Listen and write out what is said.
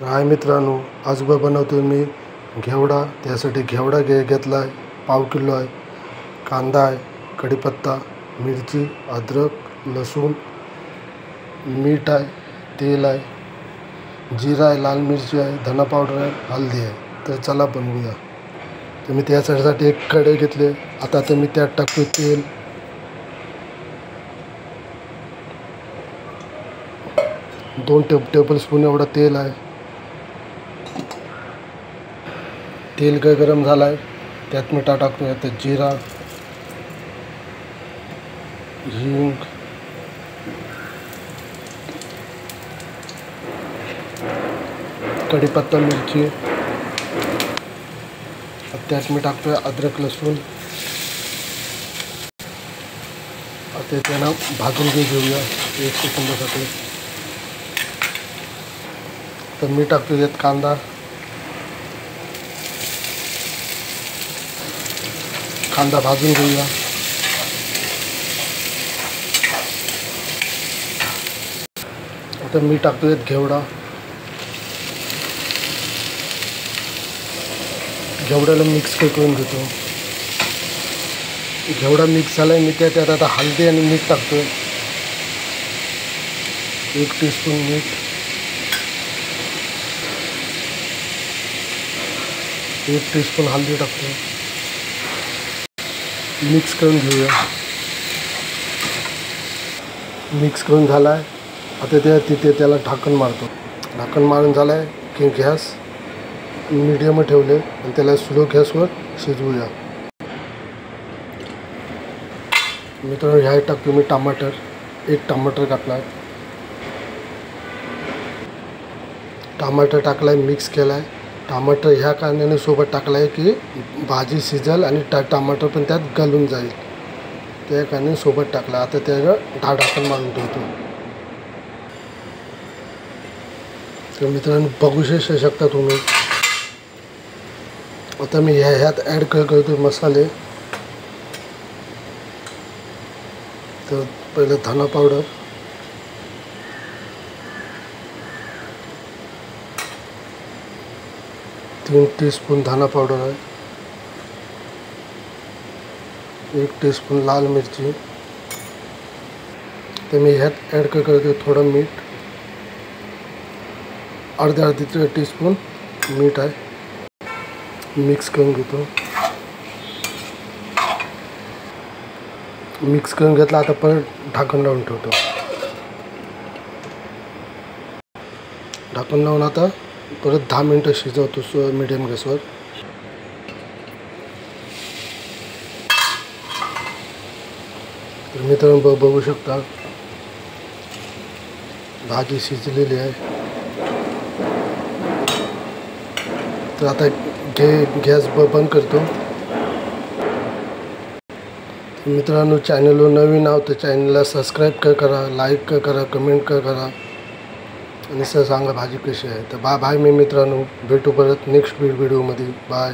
हाय मित्रांनो, आज बनवतोय मी घेवडा। त्यासाठी घेवडा घेतला आहे, पाव किलो आहे। कांदा आहे, कढीपत्ता, मिरची, अद्रक, लसूण, मीठ आहे, तेल आहे, जीरा आहे, लाल मिरची आहे, धना पावडर आहे, हळदी आहे। तर चला बनवूया। तर मी त्यासाठी एक कढई घेतली। आता मी त्यात टाकतो तेल, दोन टेबलस्पून एवढा तेल आहे। तेल गरम झाला आहे, त्यात मी टाकतो आता जीरा, हिंग, कढीपत्ता, मिरची, त्यात मी टाकतोय अद्रक, लसूण। आता त्यांना भाजून घेऊया 1 सेकंदासाठी। तर मी टाकतो यात कांदा, भाजून घेऊया। आता मी टाकतो यात घेवड्याला मिक्स करून घेतो। घेवडा मिक्स झाला आहे, मी त्यात आता हळदी आणि मीठ टाकतोय। 1 टीस्पून मीठ, 1 टीस्पून हळदी टाकतो। मिक्स करून घेऊया। मिक्स करून झाला आहे, आता त्याला ढाकण मारतो। ढाकण मारून झालं आहे की गॅस मीडियम ठेवले आणि त्याला स्लो गॅसवर शिजवूया। मित्रांनो, ह्या टाकतो मी टमाटर, 1 टमाटर कापला आहे। टमाटर टाकला आहे, मिक्स केला आहे। टमाटर ह्या कारणाने सोबत टाकला आहे की भाजी शिजेल आणि टमाटर पण त्यात गलून जाईल, त्या कारणाने सोबत टाकला। आता त्याला ढाकण मारून ठेवतो। तर मित्रांनो, बघू शकता तुम्ही। आता मी ह्यात ॲड करतो मसाले। तर पहिले धना पावडर, तीन टीस्पून धना पावडर आहे, 1 टीस्पून लाल मिरची। तर मी ह्यात ॲड करतो थोडं मीठ, अर्धी टीस्पून मीठ आहे। मिक्स करून घेतो। मिक्स करून घेतला, आता परत ढाकण लावून ठेवतो। ढाकण लावून आता परत 10 मिनिटं शिजवतो मीडियम गॅसवर। तर मित्रांनो, बघू शकता भाजी शिजलेली आहे। तर आता गॅस बंद करतो। मित्रांनो, चॅनलवर नवीन आहोत तर चॅनलला सबस्क्राईब करा, लाईक करा, कमेंट करा आणि सांगा भाजी कशी आहे। तर बाय मी मित्रांनो, भेटू परत नेक्स्ट व्हिडिओमध्ये। बाय।